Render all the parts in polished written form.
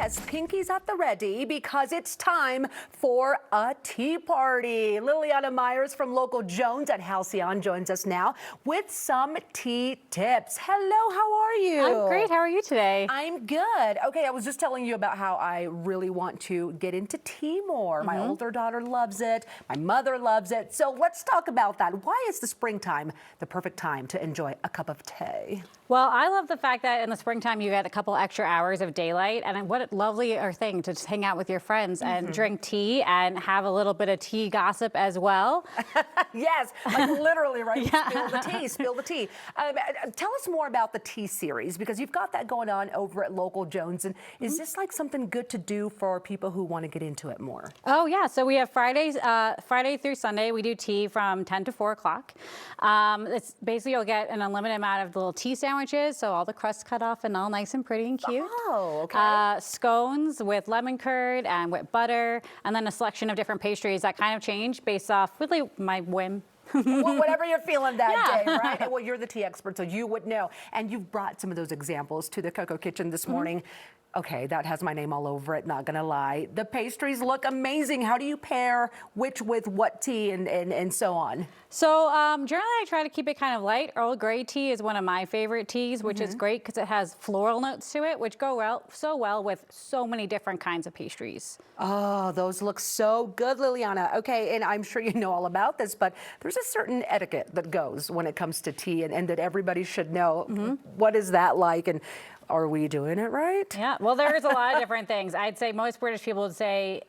Yes, Pinky's at the ready because it's time for a tea party. Liliana Myers from local Jones at Halcyon joins us now with some tea tips. Hello, how are you? I'm great. How are you today? I'm good. Okay, I was just telling you about how I really want to get into tea more. My older daughter loves it. My mother loves it. So let's talk about that. Why is the springtime the perfect time to enjoy a cup of tea? Well, I love the fact that in the springtime you get a couple extra hours of daylight, and what a lovelier thing to just hang out with your friends and drink tea and have a little bit of tea gossip as well. Yes, like literally, right? Yeah. Spill the tea, spill the tea. Tell us more about the tea series, because you've got that going on over at local Jones. And is this like something good to do for people who want to get into it more? Oh yeah, so we have Friday through Sunday. We do tea from 10 to 4 o'clock. It's basically you'll get an unlimited amount of little tea sandwiches, so all the crust cut off and all nice and pretty and cute. Oh, okay. Scones with lemon curd and with butter, and then a selection of different pastries that kind of change based off really my whim. Well, whatever you're feeling that day, right? Well, you're the tea expert, so you would know. And you've brought some of those examples to the Cocoa Kitchen this morning. Okay, that has my name all over it, not gonna lie. The pastries look amazing. How do you pair which with what tea and so on? So generally I try to keep it kind of light. Earl Grey tea is one of my favorite teas, which is great because it has floral notes to it, which go so well with so many different kinds of pastries. Oh, those look so good, Liliana. Okay, and I'm sure you know all about this, but there's a certain etiquette that goes when it comes to tea and that everybody should know. What is that like, and are we doing it right? Yeah, well, there's a lot of different things. I'd say most British people would say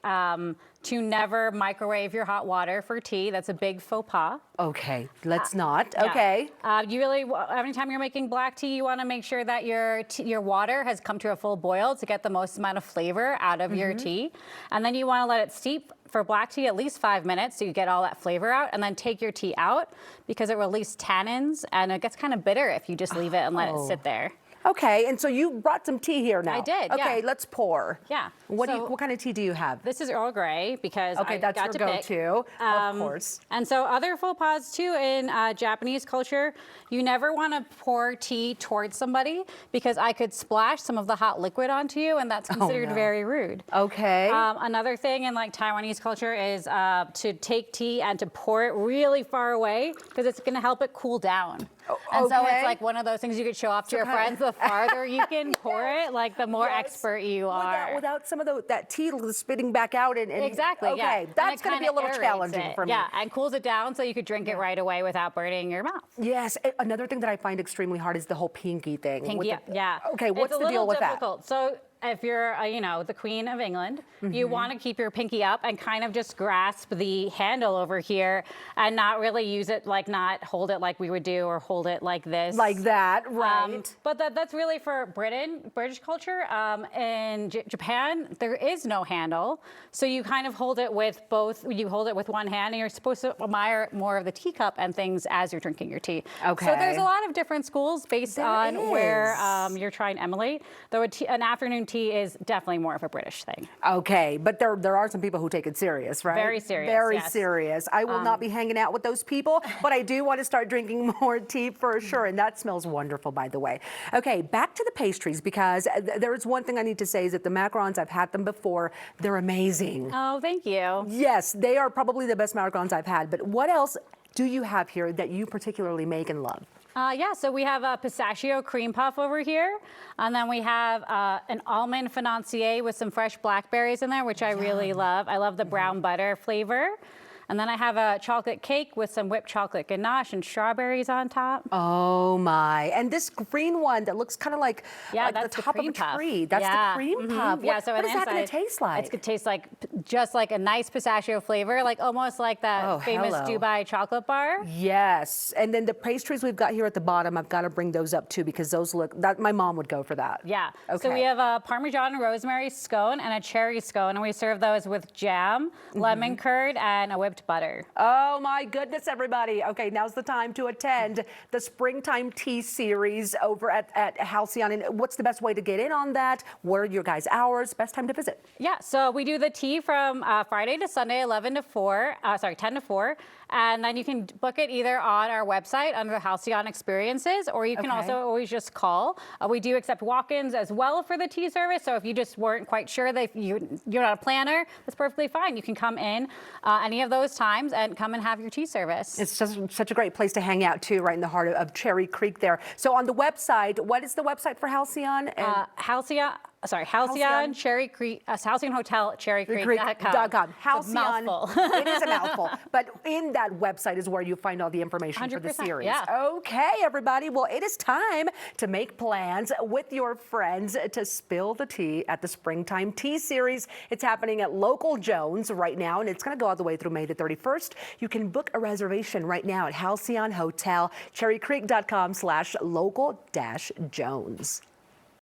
to never microwave your hot water for tea. That's a big faux pas. Okay, let's not. Yeah. Okay. You really, anytime you're making black tea, you want to make sure that your water has come to a full boil to get the most amount of flavor out of your tea. And then you want to let it steep for black tea at least 5 minutes so you get all that flavor out, and then take your tea out because it releases tannins and it gets kind of bitter if you just leave it and let it sit there. Okay, and so you brought some tea here now. I did, Okay, yeah. let's pour. Yeah. What kind of tea do you have? This is Earl Grey because Okay, I that's got your to pick. go-to, of course. And so other faux pas too in Japanese culture, you never want to pour tea towards somebody because I could splash some of the hot liquid onto you, and that's considered very rude. Okay. Another thing in like Taiwanese culture is to take tea and to pour it really far away because it's going to help it cool down. And so it's like one of those things you could show off to your friends. The farther you can pour it, like the more expert you are. Without some of that tea spitting back out. Exactly, okay, that's going to be a little challenging for me. Yeah, and cools it down so you could drink it right away without burning your mouth. Yes, another thing that I find extremely hard is the whole pinky thing. Pinky, yeah. Okay, what's the deal with that? So if you're, the Queen of England, you want to keep your pinky up and kind of just grasp the handle over here and not really use it, like not hold it like we would do or hold it like this. Like that, right. But that's really for British culture. In Japan, there is no handle. So you kind of hold it with you hold it with one hand, and you're supposed to admire more of the teacup and things as you're drinking your tea. Okay. So there's a lot of different schools based on where you're trying to emulate. Though an afternoon tea is definitely more of a British thing. Okay, but there are some people who take it serious, right? Very serious, Very serious. I will not be hanging out with those people, but I do want to start drinking more tea for sure, and that smells wonderful, by the way. Okay, back to the pastries, because there's one thing I need to say is that the macarons, I've had them before, they're amazing. Oh, thank you. Yes, they are probably the best macarons I've had, but what else do you have here that you particularly make and love? Yeah, so we have a pistachio cream puff over here, and then we have an almond financier with some fresh blackberries in there, which I really love. I love the brown butter flavor. And then I have a chocolate cake with some whipped chocolate ganache and strawberries on top. Oh my. And this green one that looks kind of like the top of a tree. That's the cream puff. What, so what is that going to taste like? It's going to taste like just like a nice pistachio flavor, like almost like that famous Dubai chocolate bar. Yes. And then the pastries we've got here at the bottom, I've got to bring those up too, because those look, my mom would go for that. Yeah. Okay. So we have a Parmesan and rosemary scone and a cherry scone, and we serve those with jam, lemon curd, and a whipped cooked butter. Oh my goodness, everybody. Okay, now's the time to attend the Springtime Tea Series over at Halcyon. And what's the best way to get in on that? What are your guys' hours? Best time to visit? Yeah, so we do the tea from Friday to Sunday, 10 to 4. And then you can book it either on our website under the Halcyon Experiences, or you can also always just call. We do accept walk-ins as well for the tea service. So if you just weren't quite sure that you're not a planner, that's perfectly fine. You can come in any of those times and come and have your tea service. It's just such a great place to hang out too, right in the heart of Cherry Creek there. So on the website, what is the website for Halcyon? Halcyon Cherry Creek, Halcyon Hotel cherrycreek.com. Halcyon. It is a mouthful, but in that website is where you find all the information for the series. Yeah. Okay, everybody. Well, it is time to make plans with your friends to spill the tea at the Springtime Tea Series. It's happening at Local Jones right now, and it's going to go all the way through May the 31st. You can book a reservation right now at Halcyon Hotel, cherrycreek.com/local-jones.